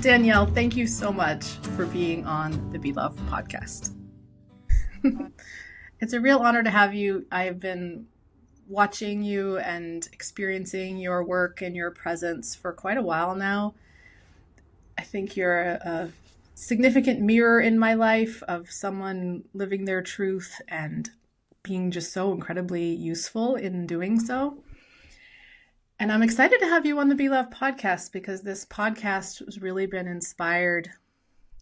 Danielle, thank you so much for being on the Be Love podcast. It's a real honor to have you. I've been watching you and experiencing your work and your presence for quite a while now. I think you're a significant mirror in my life of someone living their truth and being just so incredibly useful in doing so. And I'm excited to have you on the Be Love podcast because this podcast has really been inspired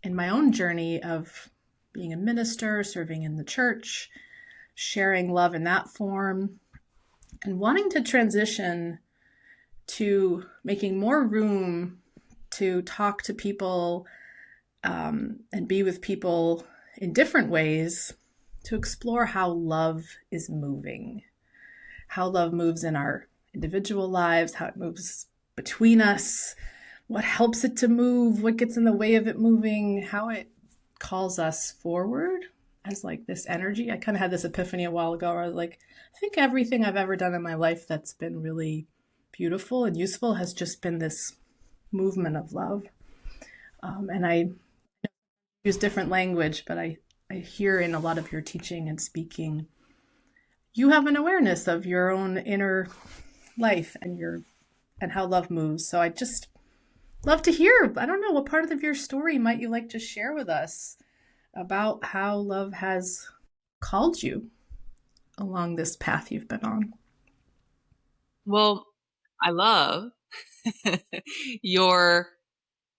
in my own journey of being a minister, serving in the church, sharing love in that form, and wanting to transition to making more room to talk to people and be with people in different ways to explore how love is moving, how love moves in our individual lives, how it moves between us, what helps it to move, what gets in the way of it moving, how it calls us forward as like this energy. I kind of had this epiphany a while ago where I was like, I think everything I've ever done in my life that's been really beautiful and useful has just been this movement of love. And I use different language, but I hear in a lot of your teaching and speaking, you have an awareness of your own inner life and how love moves. So I just love to hear, I don't know, what part of your story might you like to share with us about how love has called you along this path you've been on? Well, I love your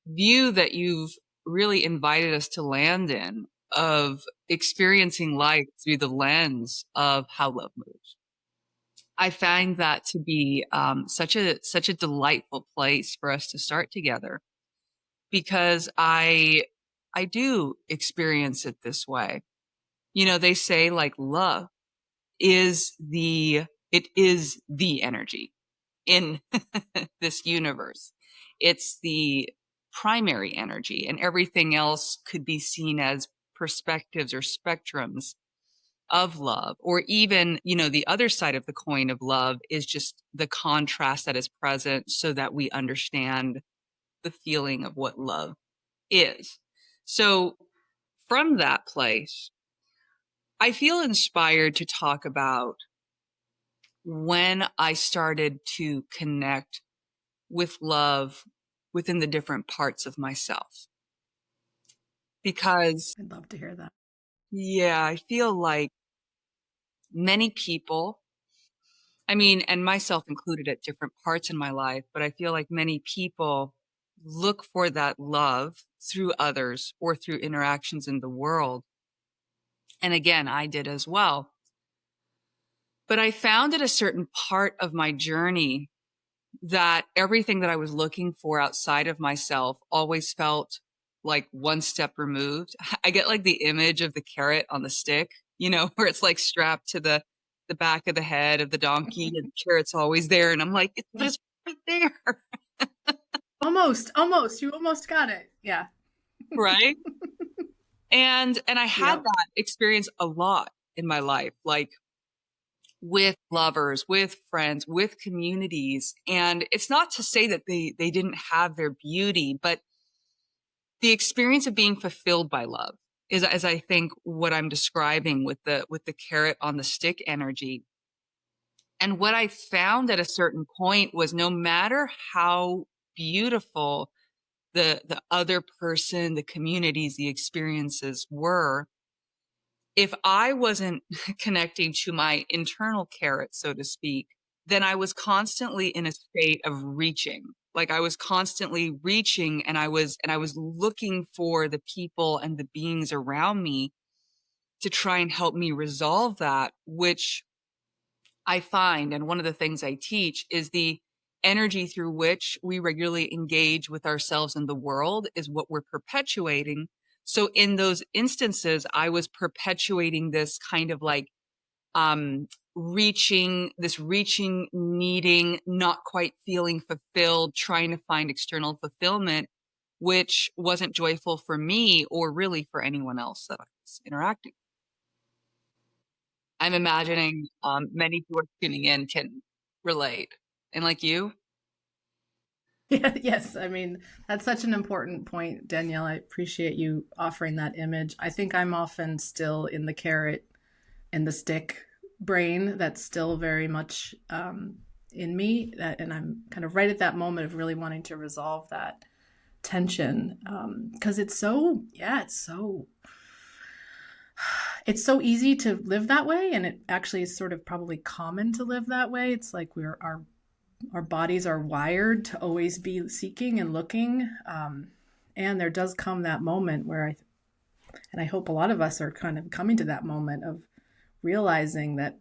view that you've really invited us to land in of experiencing life through the lens of how love moves. I find that to be such a delightful place for us to start together because I do experience it this way. You know, they say like love is it is the energy in this universe. It's the primary energy, and everything else could be seen as perspectives or spectrums of love. Or even, you know, the other side of the coin of love is just the contrast that is present so that we understand the feeling of what love is. So from that place, I feel inspired to talk about when I started to connect with love within the different parts of myself. Because, I'd love to hear that. yeah, I feel like many people, I mean, and myself included at different parts in my life, but I feel like many people look for that love through others or through interactions in the world. And again, I did as well. But I found at a certain part of my journey that everything that I was looking for outside of myself always felt like one step removed. I get like the image of the carrot on the stick, you know, where it's like strapped to the back of the head of the donkey and the carrot's always there. And I'm like, but it's right there. Almost. You almost got it. Yeah. Right. And I had Yep. that experience a lot in my life, like with lovers, with friends, with communities. And it's not to say that they didn't have their beauty, but the experience of being fulfilled by love is, as I think, what I'm describing with the carrot on the stick energy. And what I found at a certain point was no matter how beautiful the other person, the communities, the experiences were, if I wasn't connecting to my internal carrot, so to speak, then I was constantly in a state of reaching. Like I was constantly reaching and I was looking for the people and the beings around me to try and help me resolve that, which I find, and one of the things I teach is the energy through which we regularly engage with ourselves and the world is what we're perpetuating. So in those instances, I was perpetuating this kind of like reaching, needing, not quite feeling fulfilled, trying to find external fulfillment, which wasn't joyful for me or really for anyone else that I was interacting. I'm imagining many who are tuning in can relate. And like you? Yeah, yes. I mean, that's such an important point, Danielle. I appreciate you offering that image. I think I'm often still in the carrot and the stick brain that's still very much in me. And I'm kind of right at that moment of really wanting to resolve that tension because it's so, yeah, it's so easy to live that way. And it actually is sort of probably common to live that way. It's like our bodies are wired to always be seeking and looking. And there does come that moment where and I hope a lot of us are kind of coming to that moment of realizing that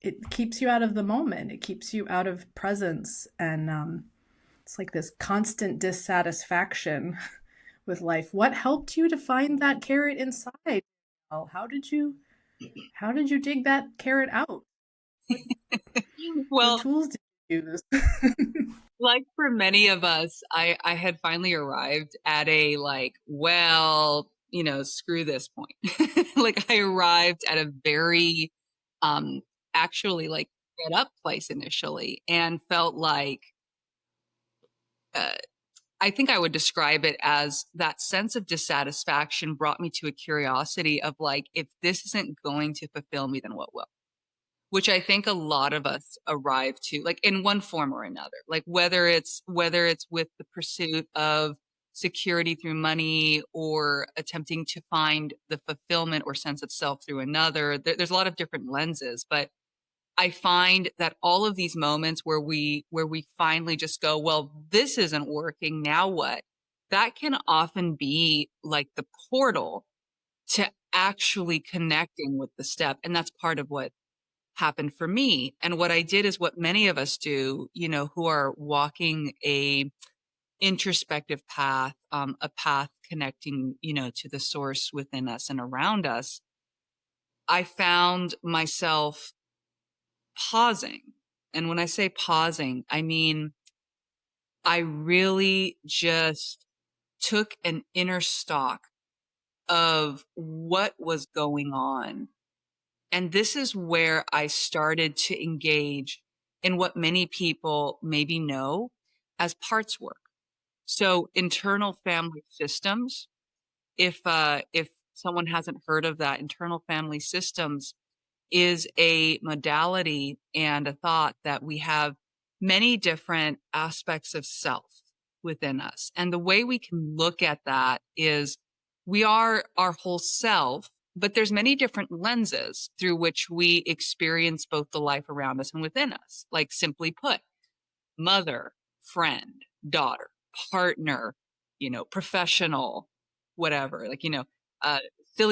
it keeps you out of the moment. It keeps you out of presence. And it's like this constant dissatisfaction with life. What helped you to find that carrot inside? How did you dig that carrot out? What, what Well, tools did you use? like for many of us, I had finally arrived at a like, well, screw this point. Like I arrived at a very um actually like fed up place initially and felt like uh, I think I would describe it as that sense of dissatisfaction brought me to a curiosity of like, if this isn't going to fulfill me, then what will? Which I think a lot of us arrive to, like in one form or another, like whether it's with the pursuit of security through money or attempting to find the fulfillment or sense of self through another. There's a lot of different lenses, but I find that all of these moments where we finally just go, well, this isn't working. Now what? That can often be like the portal to actually connecting with the step. And that's part of what happened for me. And what I did is what many of us do, who are walking a introspective path, a path connecting, to the source within us and around us. I found myself pausing. And when I say pausing, I mean, I really just took an inner stock of what was going on. And this is where I started to engage in what many people maybe know as parts work. So internal family systems, if someone hasn't heard of that, internal family systems is a modality and a thought that we have many different aspects of self within us. And the way we can look at that is we are our whole self, but there's many different lenses through which we experience both the life around us and within us. Like simply put, mother, friend, daughter, partner, professional, whatever, like, uh,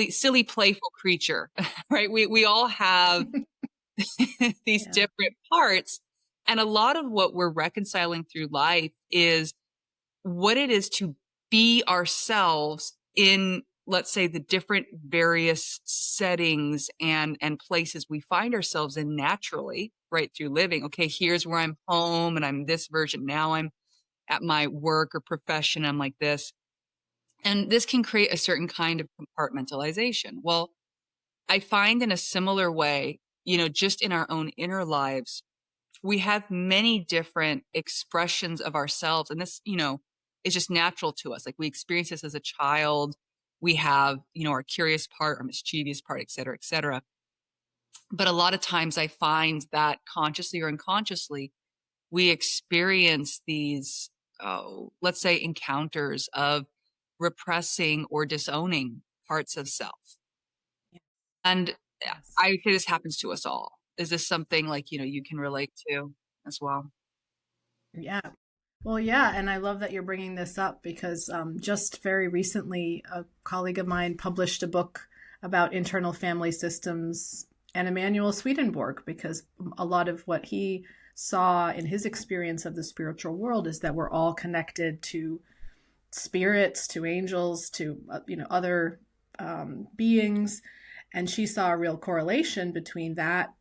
silly, playful creature, right? We all have these Yeah. different parts. And a lot of what we're reconciling through life is what it is to be ourselves in, let's say, the different various settings and places we find ourselves in naturally, right, through living. Okay, here's where I'm home and I'm this version. Now I'm at my work or profession. I'm like this. And this can create a certain kind of compartmentalization. Well, I find in a similar way, just in our own inner lives, we have many different expressions of ourselves. And this, is just natural to us. Like we experience this as a child. We have, our curious part, our mischievous part, et cetera, et cetera. But a lot of times I find that consciously or unconsciously, we experience these, let's say, encounters of repressing or disowning parts of self. And Yes. I say this happens to us all. Is this something like, you can relate to as well? Yeah. Well, yeah, and I love that you're bringing this up because just very recently, a colleague of mine published a book about internal family systems and Emanuel Swedenborg, because a lot of what he saw in his experience of the spiritual world is that we're all connected to spirits, to angels, to other beings, and she saw a real correlation between that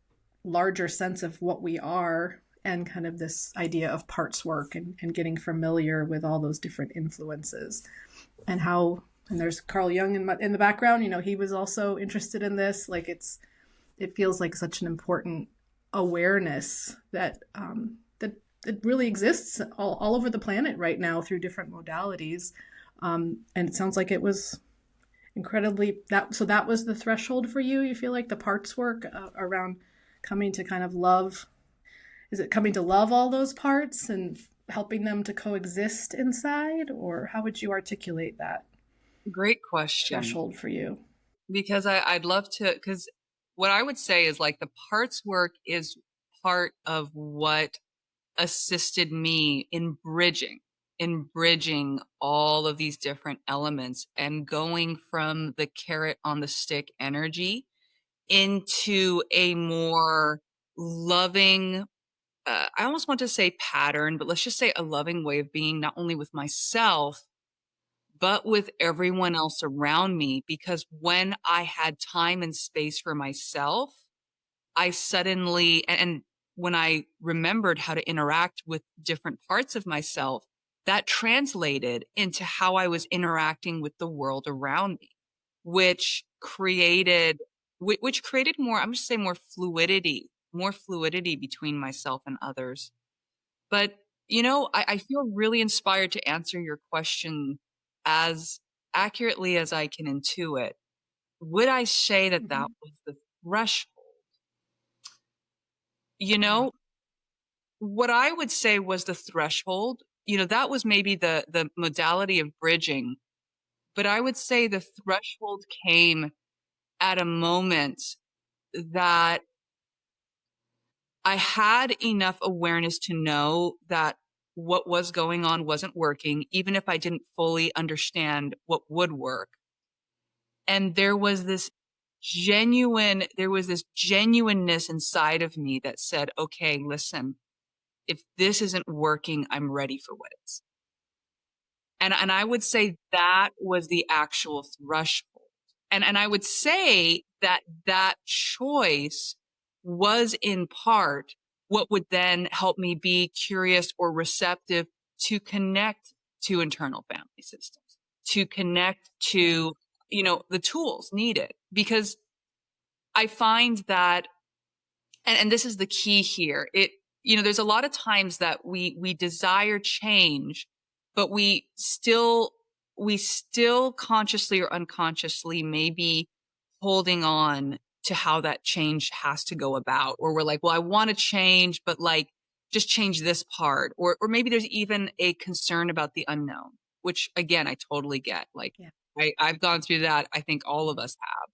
larger sense of what we are and kind of this idea of parts work and getting familiar with all those different influences and how and there's Carl Jung in the background, he was also interested in this. Like it feels like such an important awareness that it really exists all over the planet right now through different modalities. And it sounds like it was incredibly that. So that was the threshold for you. You feel like the parts work around coming to kind of love. Is it coming to love all those parts and helping them to coexist inside, or how would you articulate that Great question. threshold for you? Because I'd love to, because what I would say is like the parts work is part of what assisted me in bridging all of these different elements and going from the carrot on the stick energy into a more loving, I almost want to say pattern, but let's just say a loving way of being, not only with myself, but with everyone else around me. Because when I had time and space for myself, I suddenly, and when I remembered how to interact with different parts of myself, that translated into how I was interacting with the world around me, which created, which created more, I'm just saying more fluidity between myself and others. But, I feel really inspired to answer your question as accurately as I can intuit. Would I say that that Mm-hmm. was the threshold? You Yeah. know, what I would say was the threshold, that was maybe the modality of bridging, but I would say the threshold came at a moment that I had enough awareness to know that what was going on wasn't working, even if I didn't fully understand what would work. And there was this genuineness inside of me that said, okay, listen, if this isn't working, I'm ready for what is. And I would say that was the actual threshold. And I would say that that choice was in part what would then help me be curious or receptive to connect to internal family systems, to connect to, Yes. the tools needed. Because I find that, and this is the key here, there's a lot of times that we desire change, but we still consciously or unconsciously may be holding on to how that change has to go about. Or we're like, well, I want to change, but like just change this part. Or maybe there's even a concern about the unknown, which again I totally get. Like Yeah. I've gone through that. I think all of us have.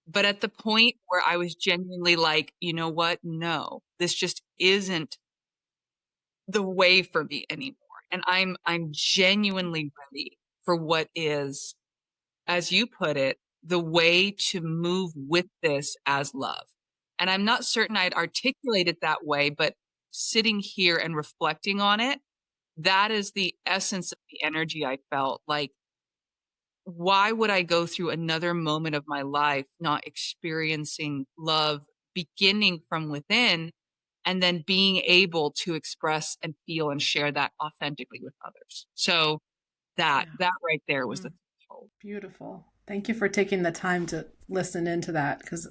But at the point where I was genuinely like, you know what? No, this just isn't the way for me anymore. And I'm genuinely ready for what is, as you put it, the way to move with this as love. And I'm not certain I'd articulate it that way, but sitting here and reflecting on it, that is the essence of the energy I felt. Like, why would I go through another moment of my life not experiencing love beginning from within and then being able to express and feel and share that authentically with others? So that Yeah. that right there was the Mm. threshold. Beautiful. Thank you for taking the time to listen into that, because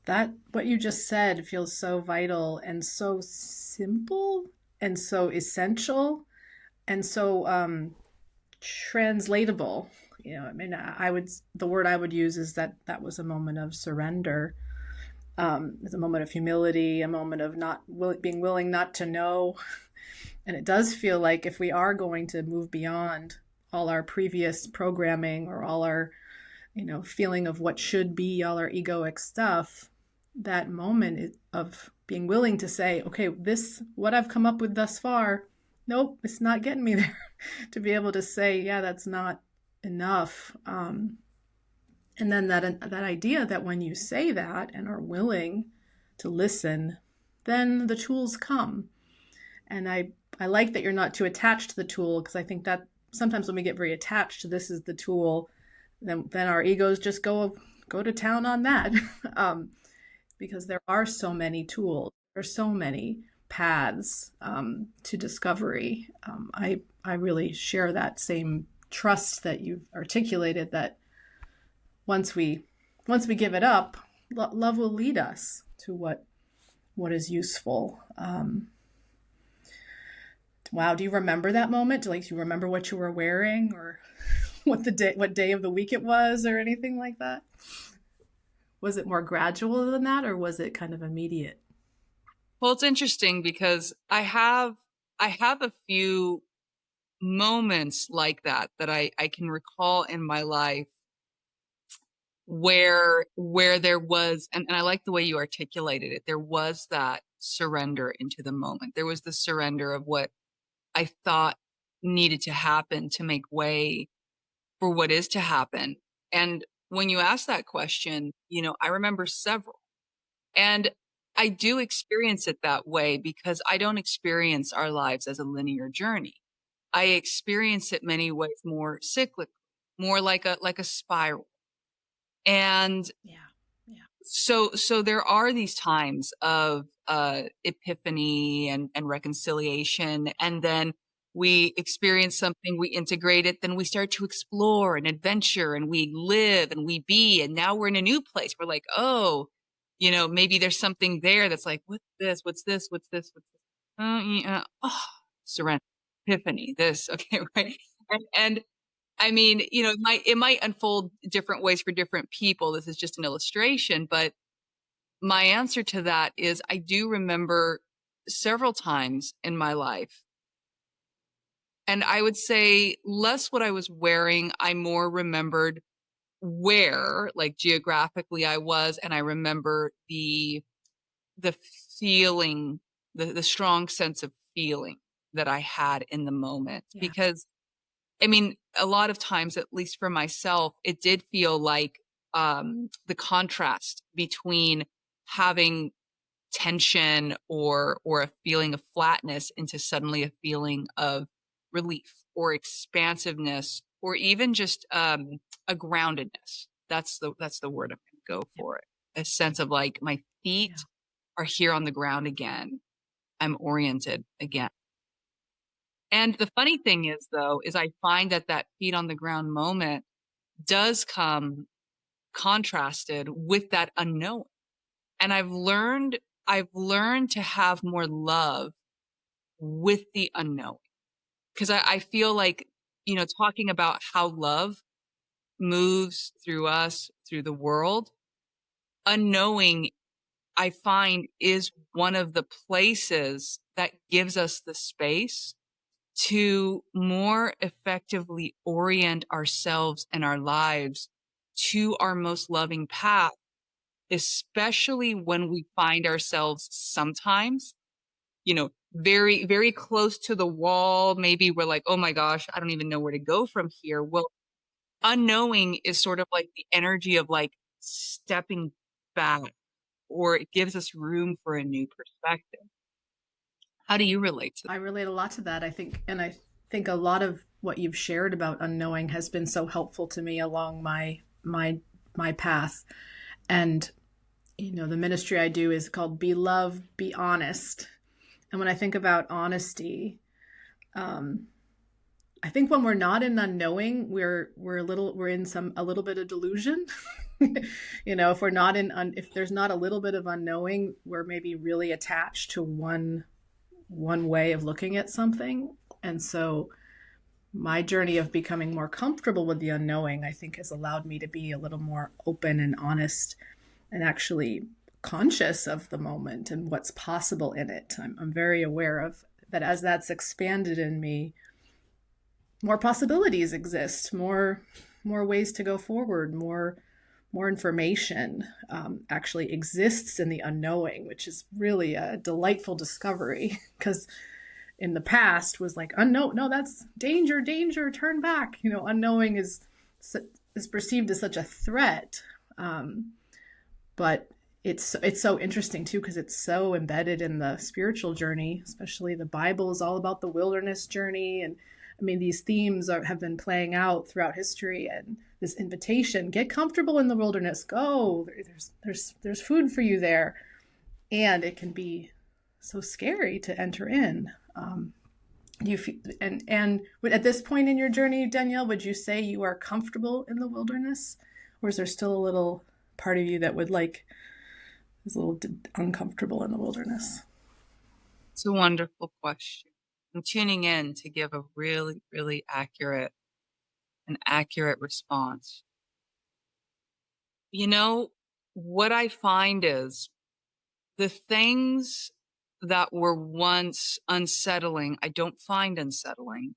that what you just said feels so vital and so simple and so essential and so translatable. I mean, I would the word I would use is that that was a moment of surrender. It's a moment of humility, a moment of not being willing not to know. And it does feel like if we are going to move beyond all our previous programming or all our, feeling of what should be, all our egoic stuff, that moment of being willing to say, okay, this, what I've come up with thus far, nope, it's not getting me there. To be able to say, yeah, that's not enough. And then that idea that when you say that and are willing to listen, then the tools come. And I like that you're not too attached to the tool, because I think that sometimes when we get very attached to this is the tool, then our egos just go to town on that. Because there are so many tools, there are so many paths to discovery. I really share that same trust that you've articulated, that once we give it up, love will lead us to what is useful. Wow. Do you remember that moment? Do you remember what you were wearing, or what day of the week it was, or anything like that? Was it more gradual than that, or was it kind of immediate? Well, it's interesting because I have a few moments like that I can recall in my life where there was, and I like the way you articulated it. There was that surrender into the moment. There was the surrender of what I thought needed to happen to make way for what is to happen. And when you ask that question, I remember several. And I do experience it that way because I don't experience our lives as a linear journey. I experience it many ways more cyclic, more like a spiral. And Yeah. Yeah. so there are these times of epiphany and reconciliation, and then we experience something, we integrate it, then we start to explore and adventure, and we live and we be, and now we're in a new place. We're like, oh, maybe there's something there that's like, what's this? What's this? What's this? What's this? Yeah, oh, surrender, epiphany, this, okay, right? And I mean, it might unfold different ways for different people. This is just an illustration, but my answer to that is I do remember several times in my life. And I would say less what I was wearing. I more remembered where, like geographically I was, and I remember the feeling, the strong sense of feeling that I had in the moment. Yeah. Because I mean, a lot of times, at least for myself, it did feel like the contrast between having tension or a feeling of flatness into suddenly a feeling of relief or expansiveness or even just a groundedness. That's the word I'm going to go Yeah. for it. A sense of like my feet Yeah. are here on the ground again. I'm oriented again. And the funny thing is, though, is I find that feet on the ground moment does come contrasted with that unknown. And I've learned to have more love with the unknown. Because I feel like, talking about how love moves through us, through the world, unknowing, I find, is one of the places that gives us the space to more effectively orient ourselves and our lives to our most loving path, especially when we find ourselves sometimes, very, very close to the wall. Maybe we're like, oh my gosh, I don't even know where to go from here. Well, unknowing is sort of like the energy of like stepping back, or it gives us room for a new perspective. How do you relate to I relate a lot to that, I think. And I think a lot of what you've shared about unknowing has been so helpful to me along my path. And the ministry I do is called Be Love, Be Honest. And when I think about honesty, um, I think when we're not in unknowing, we're in a little bit of delusion. If we're not if there's not a little bit of unknowing, we're maybe really attached to one way of looking at something. And so my journey of becoming more comfortable with the unknowing, I think, has allowed me to be a little more open and honest and actually conscious of the moment and what's possible in it. I'm very aware of that. As that's expanded in me, more possibilities exist, more ways to go forward, more information actually exists in the unknowing, which is really a delightful discovery. Because in the past was like, unknown, no, that's danger, danger, turn back. Unknowing is perceived as such a threat. But it's so interesting too, because it's so embedded in the spiritual journey. Especially the Bible is all about the wilderness journey, and I mean, these themes have been playing out throughout history. And this invitation: get comfortable in the wilderness, go, there's food for you there. And it can be so scary to enter in. You feel, and at this point in your journey, Danielle, would you say you are comfortable in the wilderness, or is there still a little part of you that is a little uncomfortable in the wilderness? It's a wonderful question. I'm tuning in to give a really, really an accurate response. You know, what I find is the things that were once unsettling, I don't find unsettling.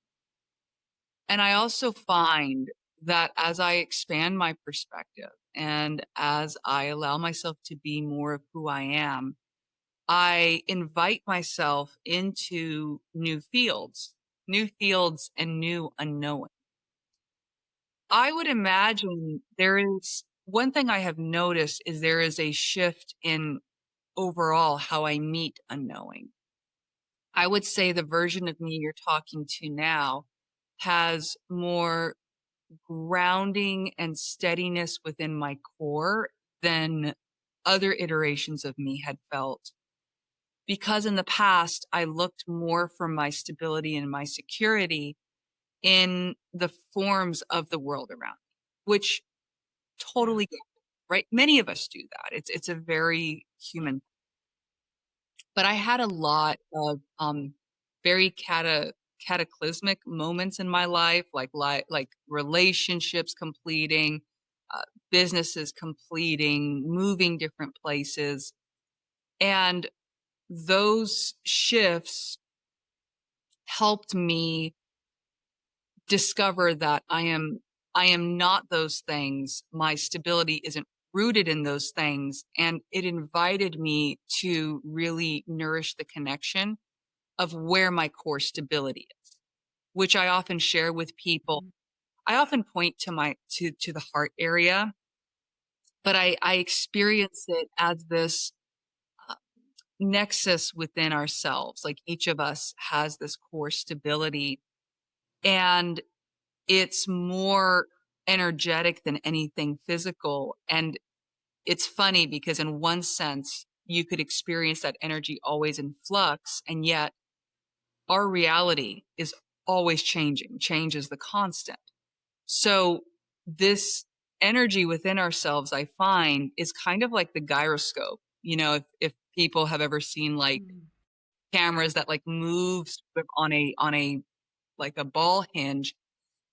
And I also find that as I expand my perspective and as I allow myself to be more of who I am, I invite myself into new fields and new unknowing. I would imagine there is one thing I have noticed is there is a shift in overall how I meet unknowing. I would say the version of me you're talking to now has more grounding and steadiness within my core than other iterations of me had felt. Because in the past, I looked more for my stability and my security in the forms of the world around me, which Yeah. totally get it, right? Many of us do that. It's a very human. But I had a lot of very cataclysmic moments in my life, like relationships completing, uh, businesses completing, moving different places, and those shifts helped me discover that I am not those things. My stability isn't rooted in those things. And it invited me to really nourish the connection of where my core stability is, which I often share with people. I often point to to the heart area, but I experience it as this uh, nexus within ourselves. Like each of us has this core stability, and it's more energetic than anything physical. And it's funny because in one sense, you could experience that energy always in flux, and yet our reality is always changing. Change is the constant. So this energy within ourselves, I find, is kind of like the gyroscope. You know, if people have ever seen like Mm. cameras that like moves on a like a ball hinge,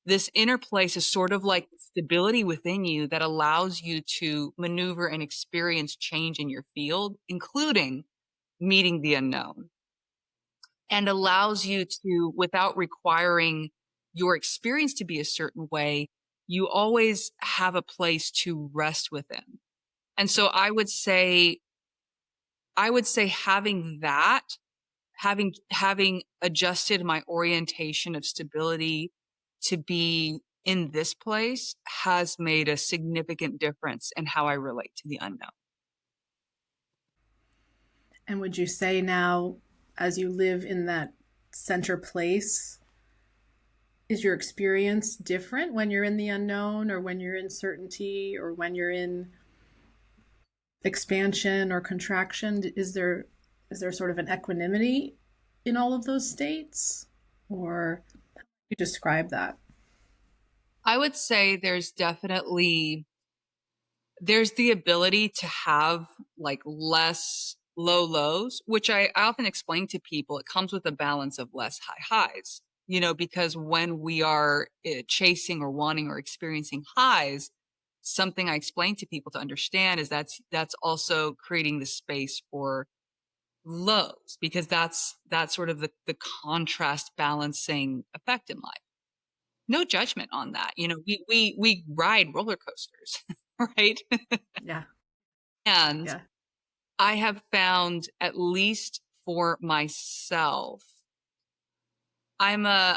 this inner place is sort of like stability within you that allows you to maneuver and experience change in your field, including meeting the unknown, and allows you to, without requiring your experience to be a certain way, you always have a place to rest within. And so I would say having that, having adjusted my orientation of stability to be in this place has made a significant difference in how I relate to the unknown. And would you say now, as you live in that center place, is your experience different when you're in the unknown or when you're in certainty or when you're in expansion or contraction? Is there sort of an equanimity in all of those states? Or how do you describe that? I would say there's the ability to have like less low lows, which I often explain to people. It comes with a balance of less high highs, you know, because when we are chasing or wanting or experiencing highs, something I explain to people to understand is that's also creating the space for lows, because that's sort of the contrast balancing effect in life. No judgment on that. You know, we ride roller coasters, right? Yeah, And yeah. I have found, at least for myself,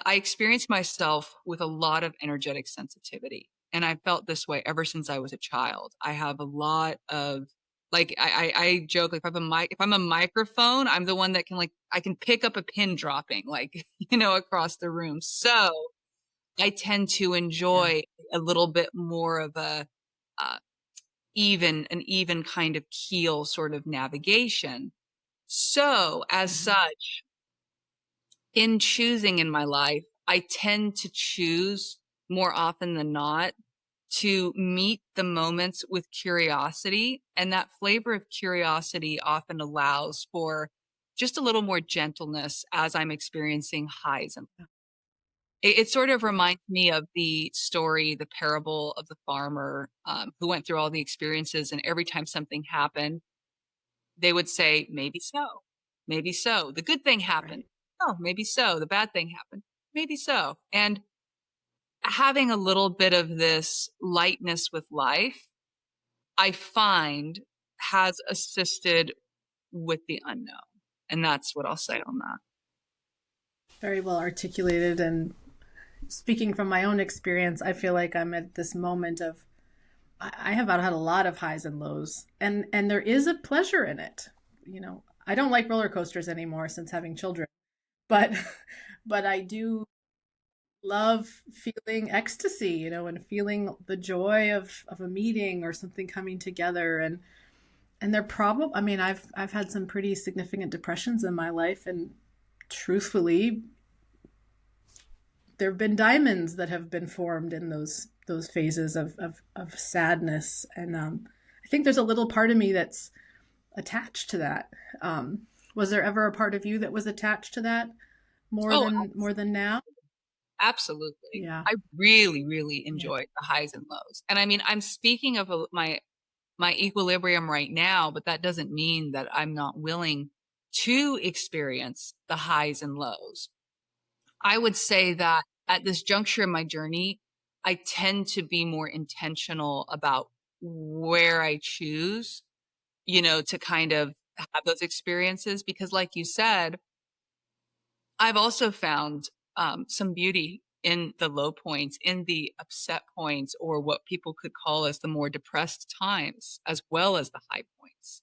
I experience myself with a lot of energetic sensitivity. And I felt this way ever since I was a child. I have a lot of like I joke like if I'm a microphone, I'm the one that can like I can pick up a pin dropping like you know across the room. So I tend to Yeah. enjoy a little bit more of a uh, an even kind of keel sort of navigation. So, as Mhm. such, in choosing in my life, I tend to choose more often than not to meet the moments with curiosity. And that flavor of curiosity often allows for just a little more gentleness as I'm experiencing highs and it sort of reminds me of the story, the parable of the farmer who went through all the experiences, and every time something happened, they would say, maybe so, maybe so. The good thing happened. Right. Oh, maybe so. The bad thing happened. Maybe so. And having a little bit of this lightness with life, I find has assisted with the unknown. And that's what I'll say on that. Very well articulated. And speaking from my own experience, I feel like I'm at this moment of I have had a lot of highs and lows, and there is a pleasure in it. You know, I don't like roller coasters anymore since having children, but but I do love feeling ecstasy, you know, and feeling the joy of a meeting or something coming together. And they're probably, I mean, I've had some pretty significant depressions in my life, and truthfully, there have been diamonds that have been formed in those phases of sadness. And I think there's a little part of me that's attached to that. Was there ever a part of you that was attached to that Oh, more than now? absolutely. Yeah. I really, really Yeah. enjoy the highs and lows. And I mean, I'm speaking of my equilibrium right now, but that doesn't mean that I'm not willing to experience the highs and lows. I would say that at this juncture in my journey, I tend to be more intentional about where I choose, to kind of have those experiences because like you said, I've also found some beauty in the low points, in the upset points, or what people could call as the more depressed times, as well as the high points.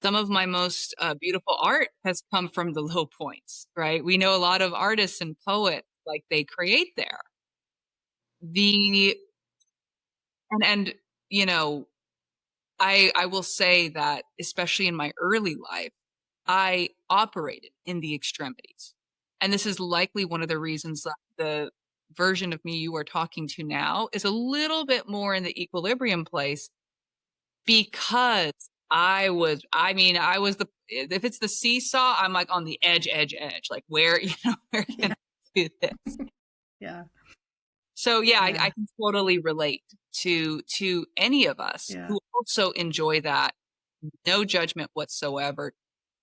Some of my most beautiful art has come from the low points, right? We know a lot of artists and poets, like they create there. The and you know, I will say that especially in my early life, I operated in the extremities. And this is likely one of the reasons that the version of me you are talking to now is a little bit more in the equilibrium place because I was if it's the seesaw, I'm like on the edge, like where, where can Yeah. I do this? Yeah. So yeah, I Yeah. can totally relate to any of us Yeah. who also enjoy that. No judgment whatsoever.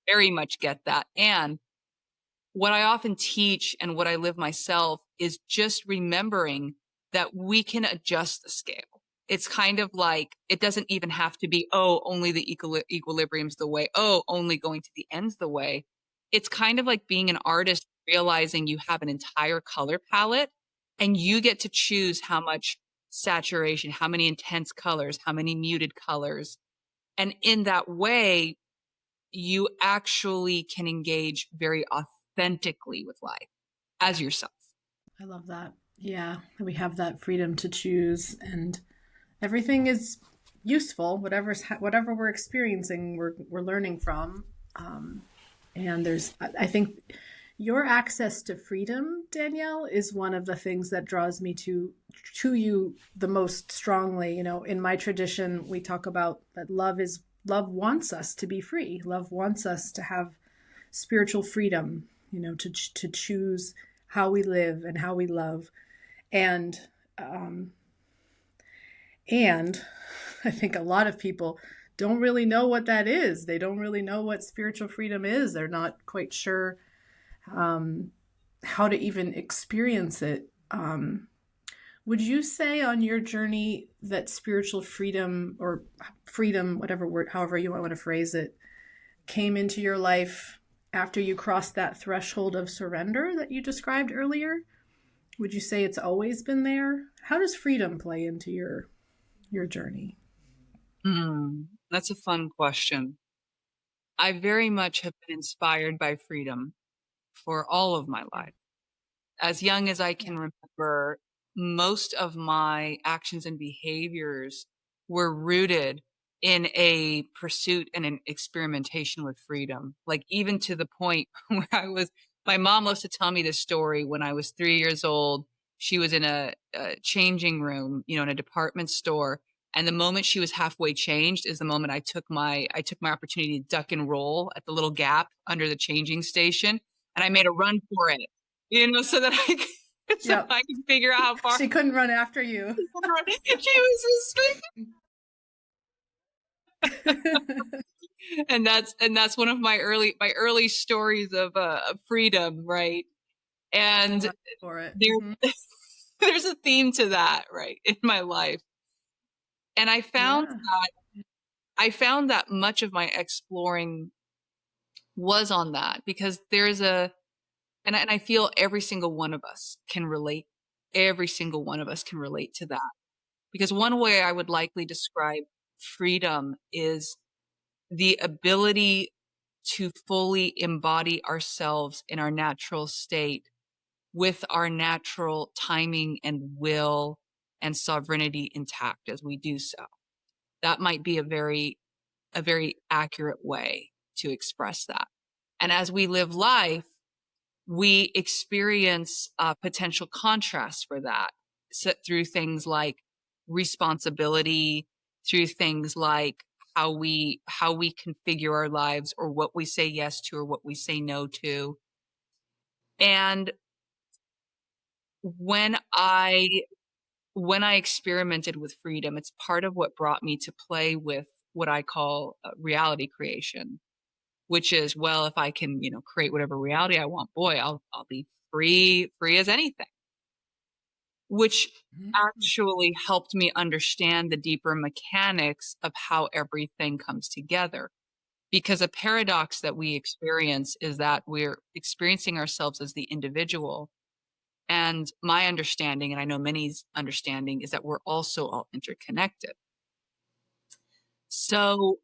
Very much get that. And what I often teach and what I live myself is just remembering that we can adjust the scale. It's kind of like it doesn't even have to be, oh, only the equilibrium's the way. Oh, only going to the end's the way. It's kind of like being an artist, realizing you have an entire color palette and you get to choose how much saturation, how many intense colors, how many muted colors. And in that way, you actually can engage very authentically with life as yourself. I love that. Yeah. We have that freedom to choose, and everything is useful. Whatever we're experiencing, we're learning from. And I think your access to freedom, Danielle, is one of the things that draws me to you the most strongly. You know, in my tradition, we talk about that love wants us to be free. Love wants us to have spiritual freedom, you know, to choose how we live and how we love. And um, and I think a lot of people don't really know what that is. They don't really know what spiritual freedom is. They're not quite sure um, how to even experience it. Would you say on your journey that spiritual freedom or freedom, whatever word, however you want to phrase it, came into your life after you crossed that threshold of surrender that you described earlier? Would you say it's always been there? How does freedom play into your journey? That's a fun question. I very much have been inspired by freedom for all of my Yeah. life. As young as I Yeah. can remember, most of my actions and behaviors were rooted in a pursuit and an experimentation with freedom. Like even to the point where my mom loves to tell me this story when I was 3 years old. She was in a changing room, in a department store. And the moment she was halfway changed is the moment I took my opportunity to duck and roll at the little gap under the changing station, and I made a run for it, so that Yep. I could figure out how far She couldn't run after you. she was so I sweet. And that's one of my early stories of freedom, right? And love for it. there there's a theme to that, right, in my life. And Yeah. I found that much of my exploring was on that, because and I feel every single one of us can relate. Every single one of us can relate to that. Because one way I would likely describe freedom is the ability to fully embody ourselves in our natural state with our natural timing and will and sovereignty intact as we do so. That might be a very accurate way to express that. And as we live life, we experience potential contrasts for that, through things like responsibility, through things like how we configure our lives, or what we say yes to or what we say no to. And when I experimented with freedom, it's part of what brought me to play with what I call reality creation, which is, well, if I can, create whatever reality I want, boy, I'll be free as anything, which actually helped me understand the deeper mechanics of how everything comes together. Because a paradox that we experience is that we're experiencing ourselves as the individual. And my understanding, and I know many's understanding, is that we're also all interconnected. So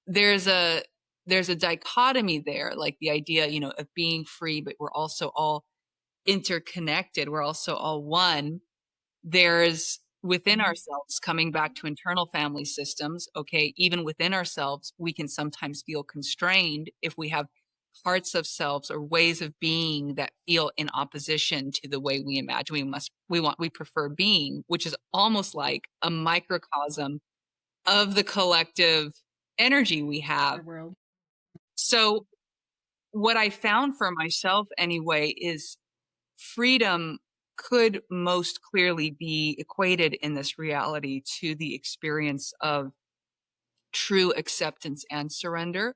there's a dichotomy there, like the idea, of being free, but we're also all interconnected. We're also all one. There's within ourselves, coming back to internal family systems. Okay. Even within ourselves, we can sometimes feel constrained if we have parts of selves or ways of being that feel in opposition to the way we imagine we prefer being, which is almost like a microcosm of the collective energy we have. Our world. So what I found for myself anyway is freedom could most clearly be equated in this reality to the experience of true acceptance and surrender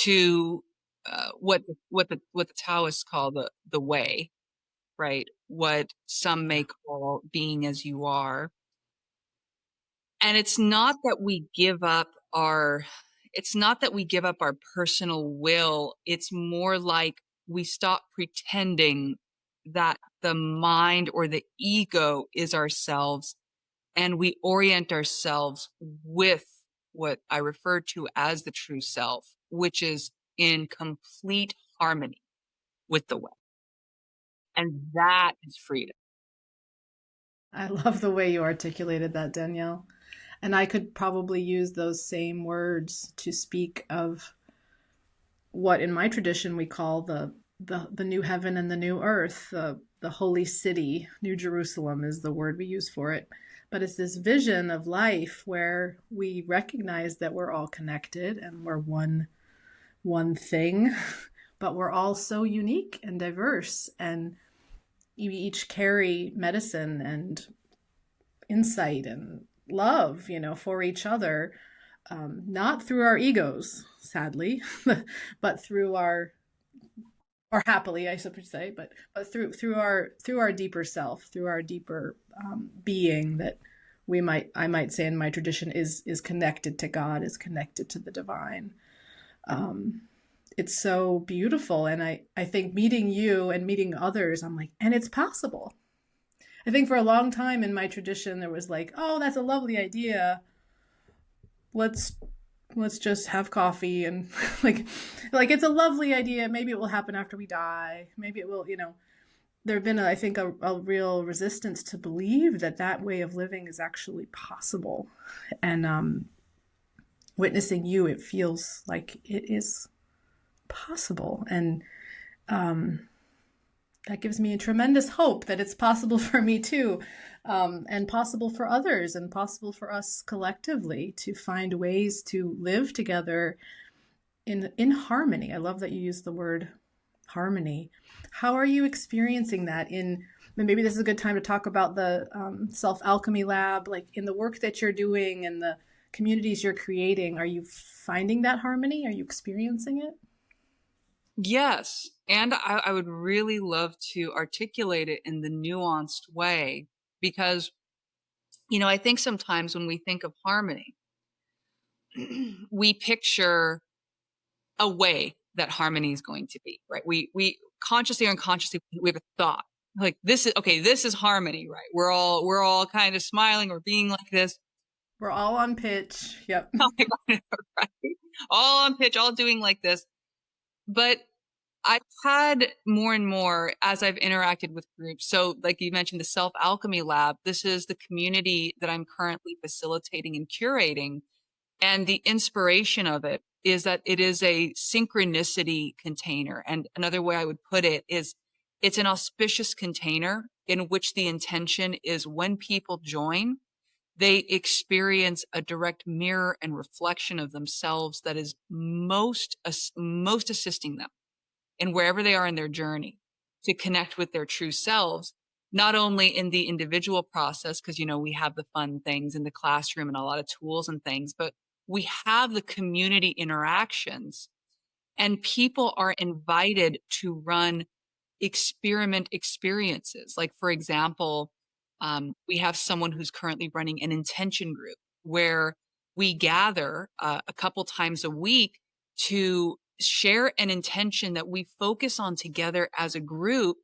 to what the Taoists call the way, right? What some may call being as you are. And it's not that we give up our personal will. It's more like we stop pretending that the mind or the ego is ourselves, and we orient ourselves with what I refer to as the true self, which is in complete harmony with the way. And that is freedom. I love the way you articulated that, Danielle. And I could probably use those same words to speak of what in my tradition we call the new heaven and the new earth, the holy city. New Jerusalem is the word we use for it. But it's this vision of life where we recognize that we're all connected and we're one thing, but we're all so unique and diverse, and we each carry medicine and insight and love, for each other, not through our egos, sadly, but through or happily, I should say, but through our deeper self, through our deeper being that I might say in my tradition is connected to God, is connected to the divine. It's so beautiful, and I think meeting you and meeting others, I'm like, and it's possible. I think for a long time in my tradition there was like, oh, that's a lovely idea. Let's just have coffee and like it's a lovely idea. Maybe it will happen after we die. Maybe it will, there have been, I think, a real resistance to believe that way of living is actually possible. And witnessing you, it feels like it is possible. And that gives me a tremendous hope that it's possible for me too. and possible for others and possible for us collectively to find ways to live together in harmony. I love that you use the word harmony. How are you experiencing that in, maybe this is a good time to talk about the Self-Alchemy Lab, like in the work that you're doing and the communities you're creating. Are you finding that harmony? Are you experiencing it? Yes. And I would really love to articulate it in the nuanced way because, I think sometimes when we think of harmony, we picture a way that harmony is going to be, right? We consciously or unconsciously, we have a thought like this is okay. This is harmony, right? We're all kind of smiling or being like this. We're all on pitch. Yep. Right? All on pitch, all doing like this. But I've had more and more as I've interacted with groups. So like you mentioned, the Self-Alchemy Lab, this is the community that I'm currently facilitating and curating. And the inspiration of it is that it is a synchronicity container. And another way I would put it is it's an auspicious container in which the intention is when people join, they experience a direct mirror and reflection of themselves that is most assisting them in wherever they are in their journey to connect with their true selves, not only in the individual process, because, we have the fun things in the classroom and a lot of tools and things, but we have the community interactions and people are invited to run experiment experiences. Like, for example, we have someone who's currently running an intention group where we gather a couple times a week to share an intention that we focus on together as a group.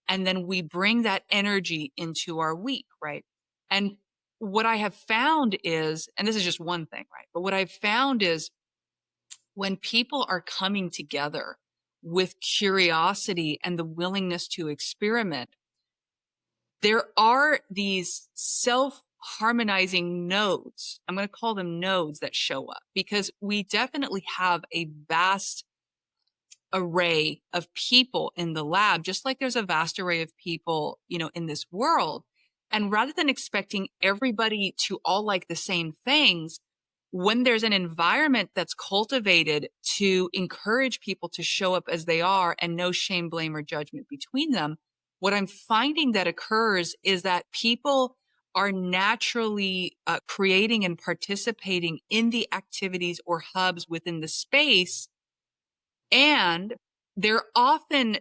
And then we bring that energy into our week, right? And what I have found is, and this is just one thing, right? But what I've found is when people are coming together with curiosity and the willingness to experiment, there are these self-harmonizing nodes. I'm going to call them nodes that show up because we definitely have a vast array of people in the lab, just like there's a vast array of people, in this world. And rather than expecting everybody to all like the same things, when there's an environment that's cultivated to encourage people to show up as they are and no shame, blame, or judgment between them, what I'm finding that occurs is that people are naturally creating and participating in the activities or hubs within the space. And they're often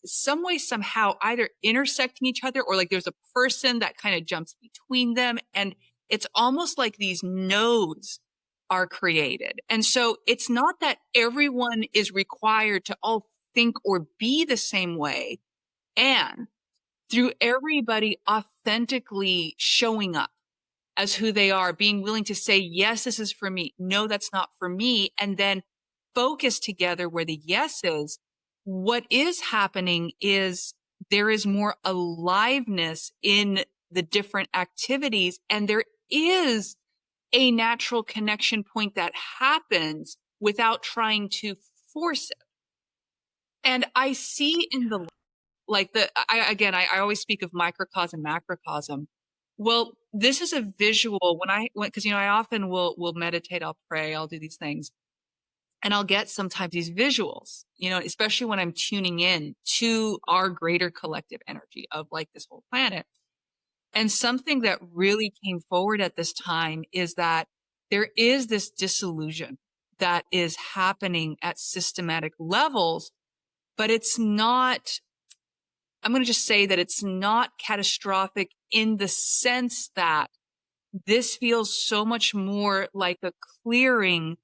some way, somehow either intersecting each other or like there's a person that kind of jumps between them. And it's almost like these nodes are created. And so it's not that everyone is required to all think or be the same way. And through everybody authentically showing up as who they are, being willing to say, yes, this is for me. No, that's not for me. And then focus together where the yes is. What is happening is there is more aliveness in the different activities, and there is a natural connection point that happens without trying to force it. And I see in the, like I always speak of microcosm, macrocosm. Well, this is a visual because, I often will meditate, I'll pray, I'll do these things. And I'll get sometimes these visuals, especially when I'm tuning in to our greater collective energy of like this whole planet. And something that really came forward at this time is that there is this disillusion that is happening at systematic levels, but it's not, I'm going to just say that it's not catastrophic in the sense that this feels so much more like a clearing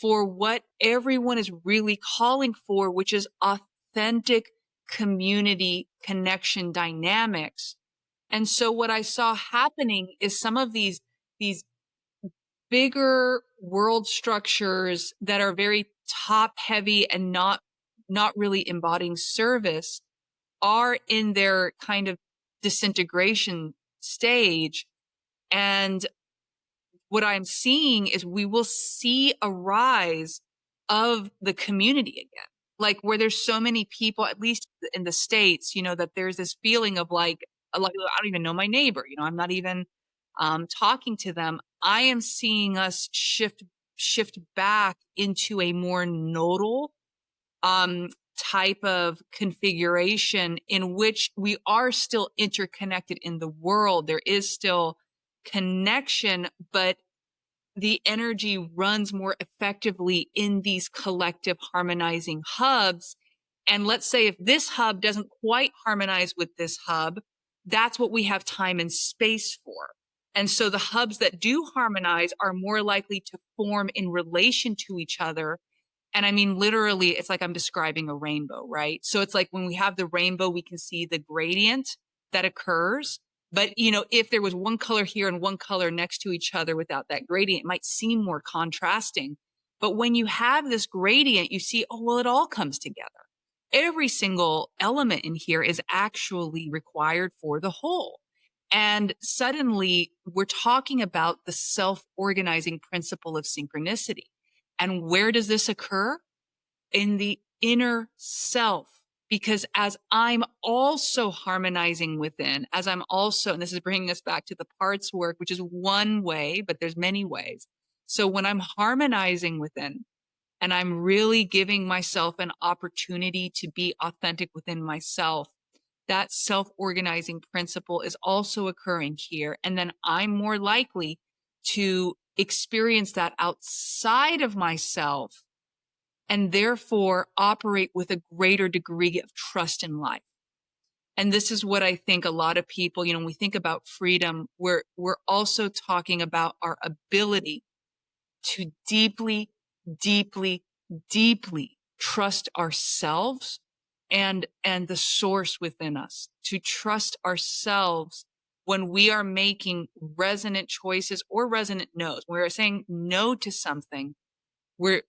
for what everyone is really calling for, which is authentic community connection dynamics. And so what I saw happening is some of these bigger world structures that are very top heavy and not really embodying service are in their kind of disintegration stage. And what I'm seeing is we will see a rise of the community again, like where there's so many people, at least in the States, that there's this feeling of like like, I don't even know my neighbor. You know, I'm not even talking to them. I am seeing us shift back into a more nodal type of configuration in which we are still interconnected in the world. There is still connection, but the energy runs more effectively in these collective harmonizing hubs. And let's say if this hub doesn't quite harmonize with this hub, that's what we have time and space for. And so the hubs that do harmonize are more likely to form in relation to each other. And I mean, literally, it's like I'm describing a rainbow, right? So it's like when we have the rainbow, we can see the gradient that occurs. But, you know, if there was one color here and one color next to each other without that gradient, it might seem more contrasting. But when you have this gradient, you see, oh, well, it all comes together. Every single element in here is actually required for the whole. And suddenly we're talking about the self-organizing principle of synchronicity. And where does this occur? In the inner self. Because as I'm also harmonizing within, as I'm also, and this is bringing us back to the parts work, which is one way, but there's many ways. So when I'm harmonizing within and I'm really giving myself an opportunity to be authentic within myself, that self-organizing principle is also occurring here. And then I'm more likely to experience that outside of myself and therefore operate with a greater degree of trust in life. And this is what I think a lot of people, you know, when we think about freedom, we're also talking about our ability to deeply, deeply, deeply trust ourselves and the source within us, to trust ourselves when we are making resonant choices or resonant no's. When we're saying no to something, we're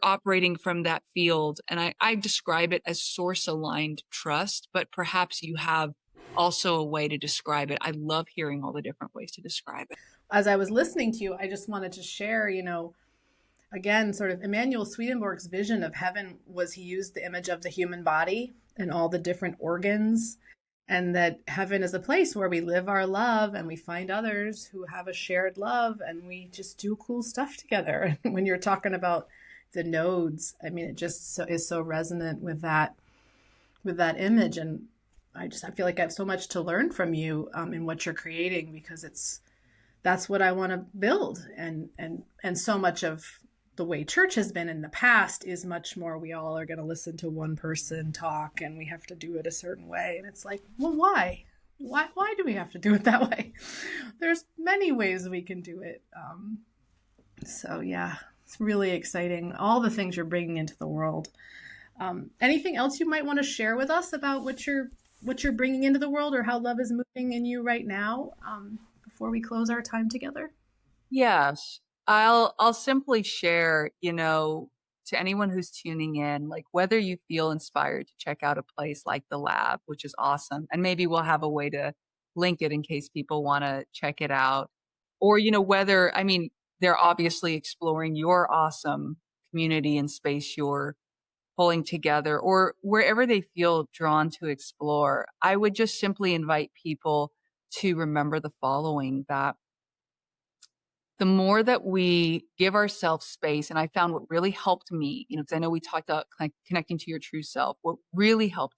operating from that field. And I describe it as source aligned trust, but perhaps you have also a way to describe it. I love hearing all the different ways to describe it. As I was listening to you, I just wanted to share, you know, again, sort of Emanuel Swedenborg's vision of heaven was he used the image of the human body and all the different organs, and that heaven is a place where we live our love and we find others who have a shared love and we just do cool stuff together. And when you're talking about the nodes, I mean, it just is so resonant with that image. And I feel like I have so much to learn from you in what you're creating, because that's what I want to build. And so much of the way church has been in the past is much more, we all are going to listen to one person talk and we have to do it a certain way. And it's like, well, why do we have to do it that way? There's many ways we can do it. So yeah, it's really exciting. All the things you're bringing into the world. Anything else you might want to share with us about what you're bringing into the world, or how love is moving in you right now, before we close our time together? Yes. I'll simply share, you know, to anyone who's tuning in, like whether you feel inspired to check out a place like the lab, which is awesome. And maybe we'll have a way to link it in case people want to check it out. Or, you know, whether, I mean, they're obviously exploring your awesome community and space you're pulling together, or wherever they feel drawn to explore. I would just simply invite people to remember the following, that the more that we give ourselves space, and I found what really helped me, you know, because I know we talked about connecting to your true self, what really helped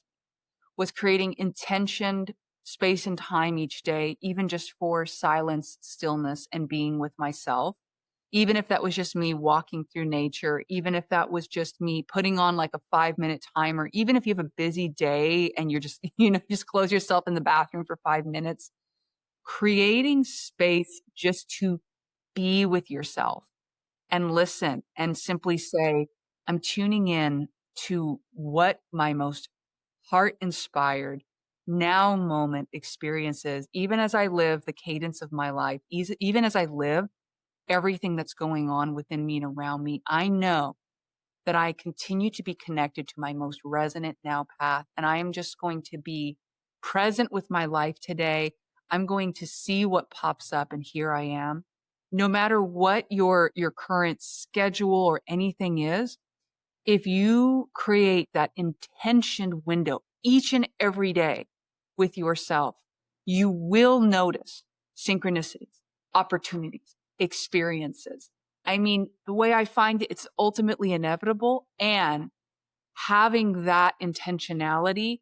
was creating intentioned space and time each day, even just for silence, stillness, and being with myself. Even if that was just me walking through nature, even if that was just me putting on like a 5-minute timer, even if you have a busy day and you're just, you know, just close yourself in the bathroom for 5 minutes, creating space just to be with yourself and listen and simply say, I'm tuning in to what my most heart inspired now moment experiences, even as I live the cadence of my life, even as I live everything that's going on within me and around me. I know that I continue to be connected to my most resonant now path. And I am just going to be present with my life today. I'm going to see what pops up, and here I am. No matter what your current schedule or anything is, if you create that intentioned window each and every day with yourself, you will notice synchronicities, opportunities, experiences. I mean, the way I find it, it's ultimately inevitable, and having that intentionality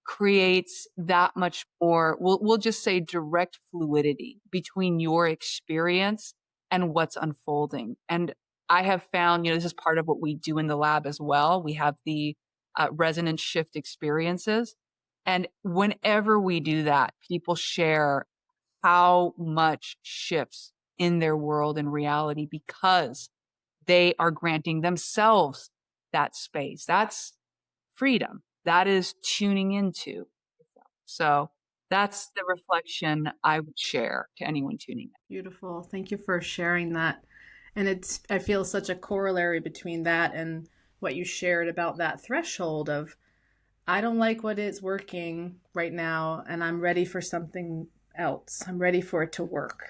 creates that much more, we'll just say, direct fluidity between your experience and what's unfolding. And I have found, this is part of what we do in the lab as well. We have the resonance shift experiences. And whenever we do that, people share how much shifts in their world and reality because they are granting themselves that space. That's freedom. That is tuning into. So that's the reflection I would share to anyone tuning in. Beautiful. Thank you for sharing that. And I feel such a corollary between that and what you shared about that threshold of, I don't like what is working right now, and I'm ready for something else. I'm ready for it to work.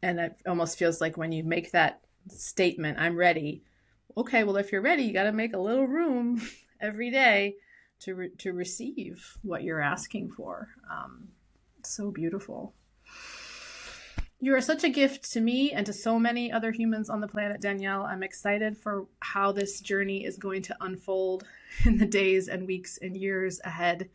And it almost feels like when you make that statement, I'm ready. Okay, well, if you're ready, you got to make a little room every day to receive what you're asking for. So beautiful. You are such a gift to me and to so many other humans on the planet, Danielle. I'm excited for how this journey is going to unfold in the days and weeks and years ahead.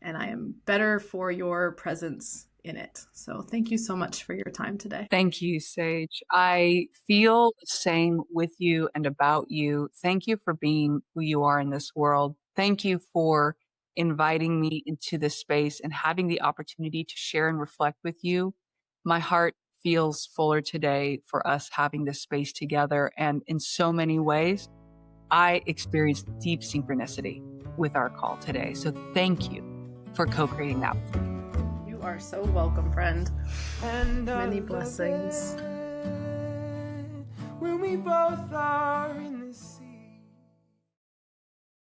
And I am better for your presence in it. So thank you so much for your time today. Thank you, Sage. I feel the same with you and about you. Thank you for being who you are in this world. Thank you for inviting me into this space and having the opportunity to share and reflect with you. My heart feels fuller today for us having this space together. And in so many ways, I experienced deep synchronicity with our call today. So thank you for co-creating that with me. You are so welcome, friend. And many blessings. When we both are